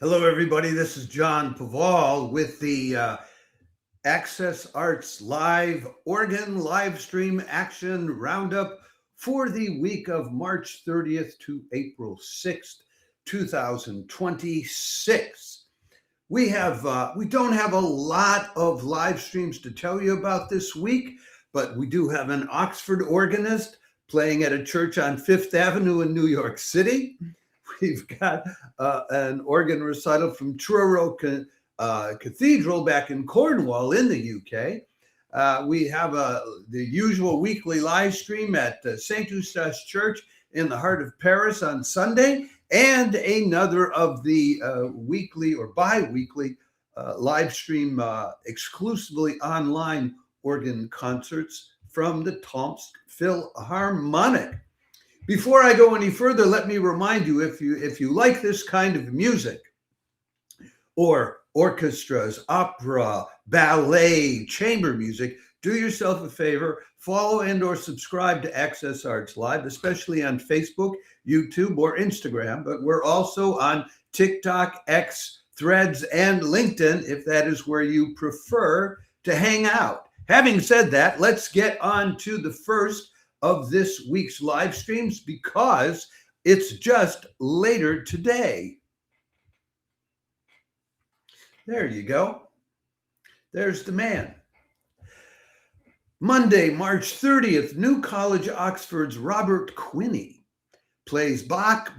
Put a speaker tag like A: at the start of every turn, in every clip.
A: Hello, everybody. This is John Paval with the Access Arts Live Organ Live Stream Action Roundup for the week of March 30th to April 6th, 2026. We don't have a lot of live streams to tell you about this week, but we do have an Oxford organist playing at a church on Fifth Avenue in New York City. We've got an organ recital from Truro Cathedral back in Cornwall in the UK. We have the usual weekly live stream at St Eustache Church in the heart of Paris on Sunday, and another of the weekly or bi-weekly live stream exclusively online organ concerts from the Tomsk Phil Harmonic. Before I go any further, let me remind you, if you like this kind of music, or orchestras, opera, ballet, chamber music, do yourself a favor, follow and or subscribe to Access Arts Live, especially on Facebook, YouTube, or Instagram. But we're also on TikTok, X, Threads, and LinkedIn, if that is where you prefer to hang out. Having said that, let's get on to the first of this week's live streams, because it's just later today. There you go. There's the man. Monday, March 30th, New College Oxford's Robert Quinney plays Bach,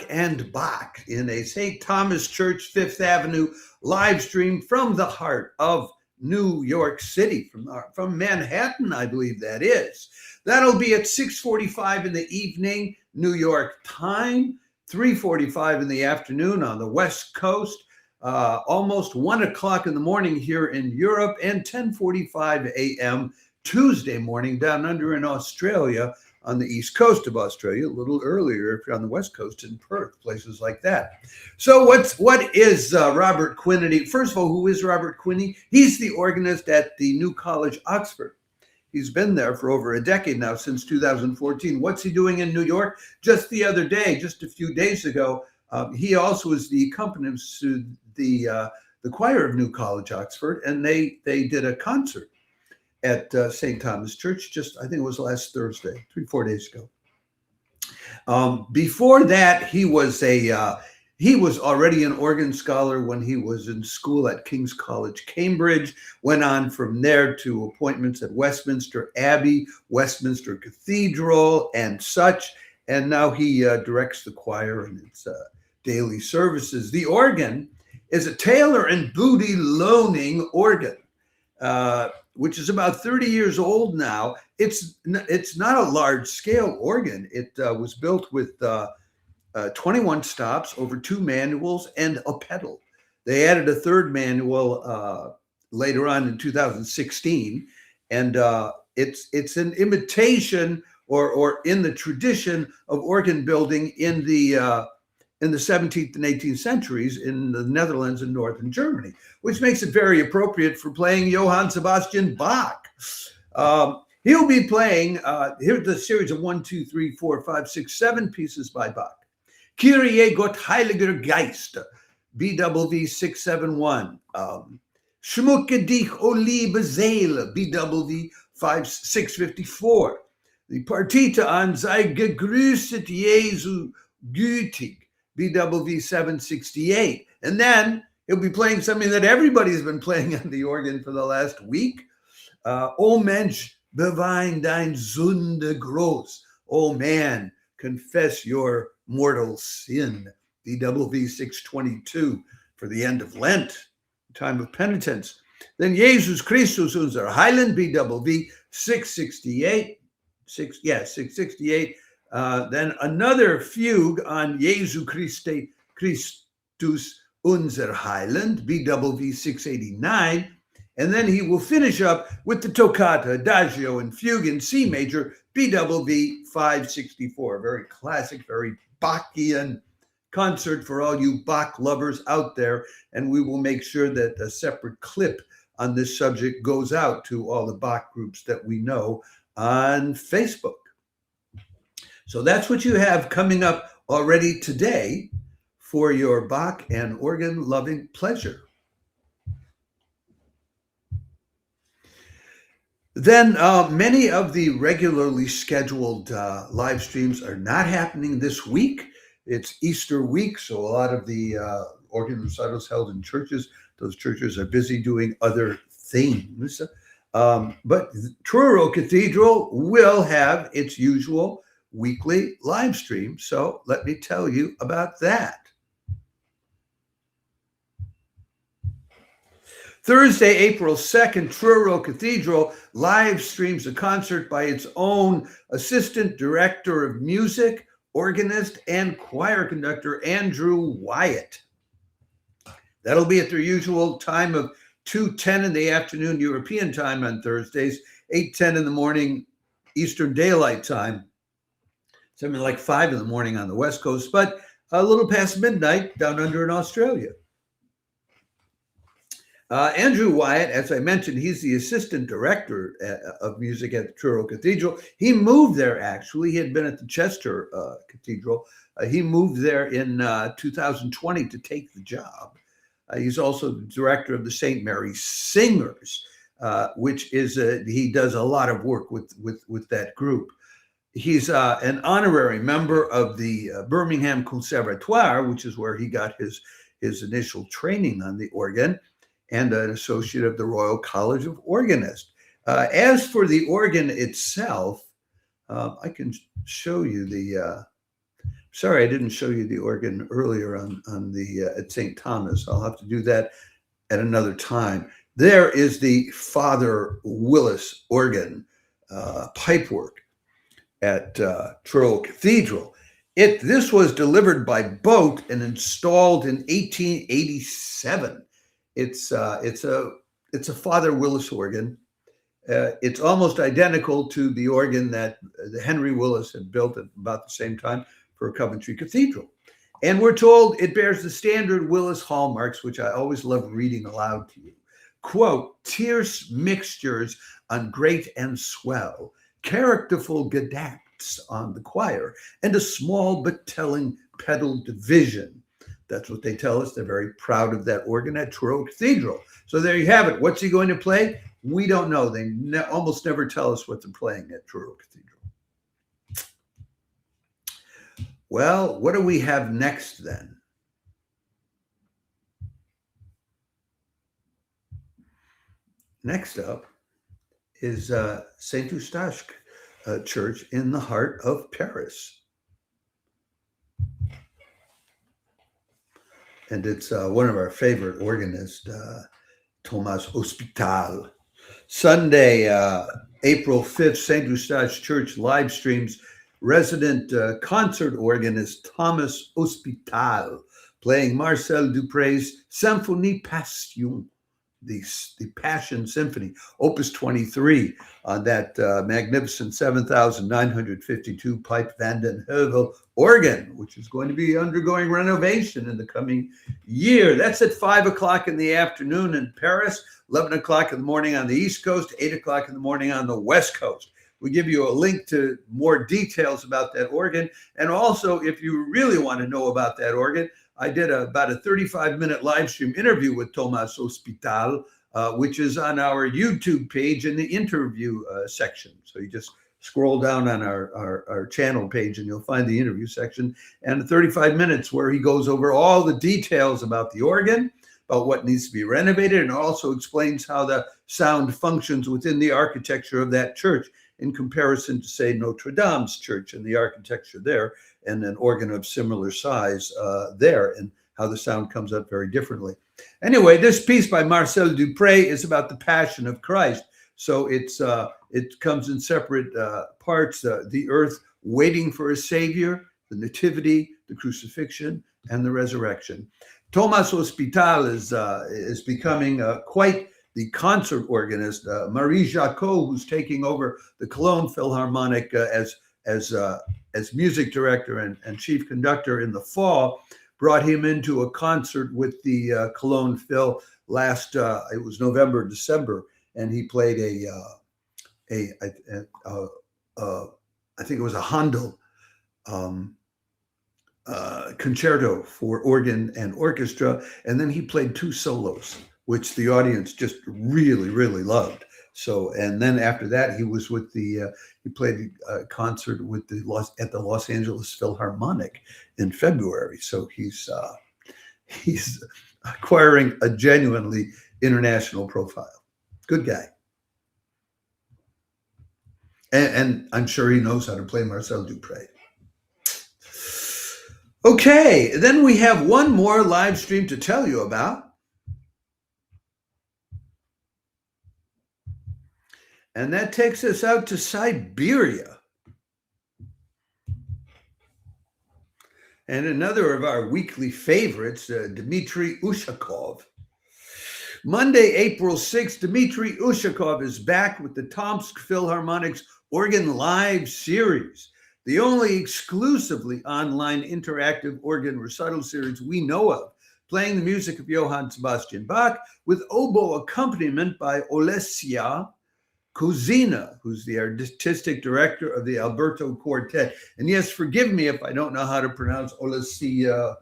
A: and Bach in a St. Thomas Church, Fifth Avenue live stream from the heart of New York City, from Manhattan, I believe that is. That'll be at 6:45 in the evening, New York time, 3:45 in the afternoon on the West Coast, almost 1 o'clock in the morning here in Europe, and 10:45 a.m. Tuesday morning down under in Australia, on the east coast of Australia, a little earlier if you're on the west coast in Perth, places like that. So what is Robert Quinney? First of all, who is Robert Quinney? He's the organist at the New College, Oxford. He's been there for over a decade now, since 2014. What's he doing in New York? Just the other day, just a few days ago, he also is the accompanist to the choir of New College, Oxford, and they did a concert at St. Thomas Church, I think it was last Thursday, 3-4 days ago. Before that, he was already an organ scholar when he was in school at King's College, Cambridge, went on from there to appointments at Westminster Abbey, Westminster Cathedral, and such, and now he directs the choir in its daily services. The organ is a Taylor and Booty loaning organ, which is about 30 years old now. It's not a large-scale organ. It was built with 21 stops over 2 manuals and a pedal. They added a third manual later on in 2016, and it's an imitation or in the tradition of organ building in the 17th and 18th centuries in the Netherlands and northern Germany, which makes it very appropriate for playing Johann Sebastian Bach. He'll be playing, here's the series of 1, 2, 3, 4, 5, 6, 7 pieces by Bach. Kyrie Gott Heiliger Geist, BWV 671. Schmucke dich, o liebe Seele, BWV 654. The Partita an Sei gegrüßet Jesu gütig, BWV 768. And then he'll be playing something that everybody's been playing on the organ for the last week. O Mensch, bewein dein Sünde groß. O man, confess your mortal sin, BWV 622, for the end of Lent, time of penitence. Then Jesus Christus unser Heiland, BWV 668. 668. Then another fugue on Jesu Christus unser Heiland, BWV 689. And then he will finish up with the toccata, adagio, and fugue in C major, BWV 564. Very classic, very Bachian concert for all you Bach lovers out there. And we will make sure that a separate clip on this subject goes out to all the Bach groups that we know on Facebook. So that's what you have coming up already today for your Bach and organ loving pleasure. Then many of the regularly scheduled live streams are not happening this week. It's Easter week, so a lot of the organ recitals held in churches, those churches are busy doing other things. But Truro Cathedral will have its usual weekly live stream. So let me tell you about that. Thursday, April 2nd, Truro Cathedral live streams a concert by its own assistant director of music, organist, and choir conductor, Andrew Wyatt. That'll be at their usual time of 2:10 in the afternoon European time on Thursdays, 8:10 in the morning Eastern Daylight Time, something like 5 in the morning on the West Coast, but a little past midnight down under in Australia. Andrew Wyatt, as I mentioned, he's the assistant director of music at the Truro Cathedral. He moved there, actually. He had been at the Chester Cathedral. He moved there in 2020 to take the job. He's also the director of the St. Mary's Singers, which is he does a lot of work with that group. He's an honorary member of the Birmingham Conservatoire, which is where he got his initial training on the organ, and an associate of the Royal College of Organists. As for the organ itself, I can show you the. Sorry, I didn't show you the organ earlier on the at St. Thomas. I'll have to do that at another time. There is the Father Willis organ pipework at Truro Cathedral. This was delivered by boat and installed in 1887. It's a Father Willis organ. It's almost identical to the organ that Henry Willis had built at about the same time for Coventry Cathedral. And we're told it bears the standard Willis hallmarks, which I always love reading aloud to you. Quote, tierce mixtures on grate and swell, characterful gadacts on the choir, and a small but telling pedal division. That's what they tell us. They're very proud of that organ at Truro Cathedral. So there you have it. What's he going to play? We don't know. They almost never tell us what they're playing at Truro Cathedral. Well, what do we have next then? Next up is St Eustache Church in the heart of Paris. And it's one of our favorite organists, Thomas Ospital. Sunday, April 5th, St Eustache Church live streams resident concert organist Thomas Ospital playing Marcel Dupre's Symphonie Passion, the Passion Symphony, Opus 23, on that magnificent 7,952 pipe Van den Heuvel organ, which is going to be undergoing renovation in the coming year. That's at 5 o'clock in the afternoon in Paris, 11 o'clock in the morning on the East Coast, 8 o'clock in the morning on the West Coast. We give you a link to more details about that organ. And also, if you really want to know about that organ, I did about a 35-minute live stream interview with Thomas Ospital, which is on our YouTube page in the interview section. So you just scroll down on our channel page and you'll find the interview section, and 35 minutes where he goes over all the details about the organ, about what needs to be renovated, and also explains how the sound functions within the architecture of that church in comparison to, say, Notre Dame's church and the architecture there, and an organ of similar size there, and how the sound comes up very differently. Anyway, this piece by Marcel Dupré is about the Passion of Christ. So it comes in separate parts, the earth waiting for a savior, the nativity, the crucifixion, and the resurrection. Thomas Ospital is becoming quite the concert organist. Marie Jacot, who's taking over the Cologne Philharmonic as music director and chief conductor in the fall, brought him into a concert with the Cologne Phil last, it was November, December, and he played I think it was a Handel concerto for organ and orchestra, and then he played 2 solos, which the audience just really, really loved. So, and then after that, he was with he played a concert with at the Los Angeles Philharmonic in February. So he's acquiring a genuinely international profile. Good guy. And I'm sure he knows how to play Marcel Dupré. Okay, then we have one more live stream to tell you about. And that takes us out to Siberia. And another of our weekly favorites, Dmitry Ushakov. Monday, April 6th, Dmitry Ushakov is back with the Tomsk Philharmonic's Organ Live series, the only exclusively online interactive organ recital series we know of, playing the music of Johann Sebastian Bach with oboe accompaniment by Olesya Kozina, who's the artistic director of the Alberto Quartet. And yes, forgive me if I don't know how to pronounce Olesya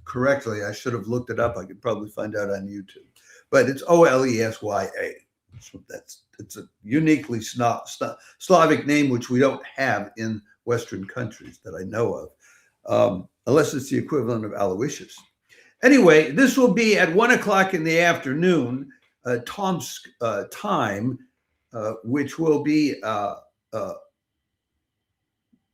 A: correctly. I should have looked it up. I could probably find out on YouTube. But it's Olesya. It's a uniquely Slavic name, which we don't have in Western countries that I know of, unless it's the equivalent of Aloysius. Anyway, this will be at 1 o'clock in the afternoon, Tomsk time, which will be,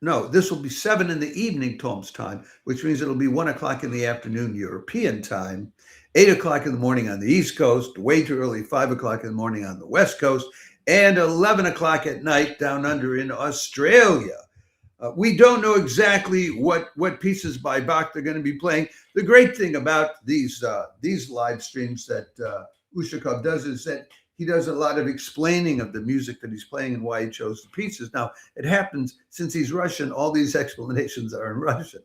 A: this will be 7 in the evening Tomsk time, which means it'll be 1 o'clock in the afternoon European time, 8 o'clock in the morning on the East Coast, way too early, 5 o'clock in the morning on the West Coast, and 11 o'clock at night down under in Australia. We don't know exactly what pieces by Bach they're going to be playing. The great thing about these live streams that Ushakov does is that he does a lot of explaining of the music that he's playing and why he chose the pieces. Now, it happens, since he's Russian, all these explanations are in Russian.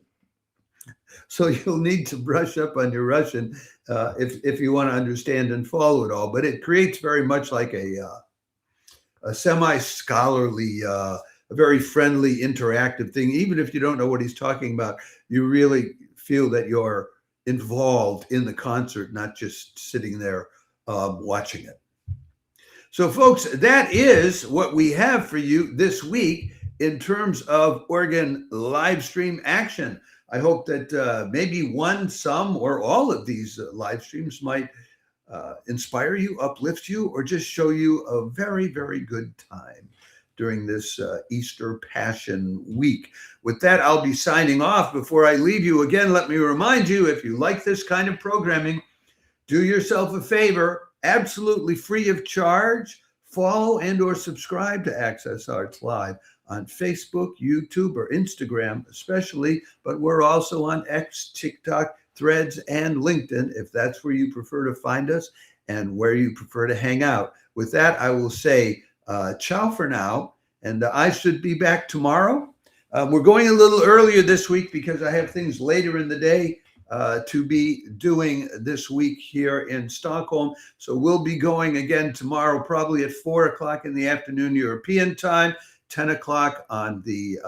A: So you'll need to brush up on your Russian if you want to understand and follow it all. But it creates very much like a semi-scholarly, a very friendly, interactive thing. Even if you don't know what he's talking about, you really feel that you're involved in the concert, not just sitting there watching it. So, folks, that is what we have for you this week in terms of organ live stream action. I hope that maybe one, some, or all of these live streams might inspire you, uplift you, or just show you a very, very good time during this Easter Passion Week. With that, I'll be signing off. Before I leave you again, let me remind you, if you like this kind of programming, do yourself a favor, absolutely free of charge, follow and or subscribe to Access Arts Live on Facebook, YouTube, or Instagram especially, but we're also on X, TikTok, Threads, and LinkedIn, if that's where you prefer to find us and where you prefer to hang out. With that, I will say ciao for now, and I should be back tomorrow. We're going a little earlier this week because I have things later in the day to be doing this week here in Stockholm. So we'll be going again tomorrow, probably at 4 o'clock in the afternoon European time, 10 o'clock on the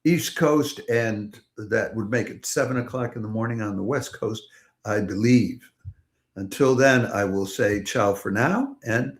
A: East Coast, and that would make it 7 o'clock in the morning on the West Coast, I believe. Until then, I will say ciao for now and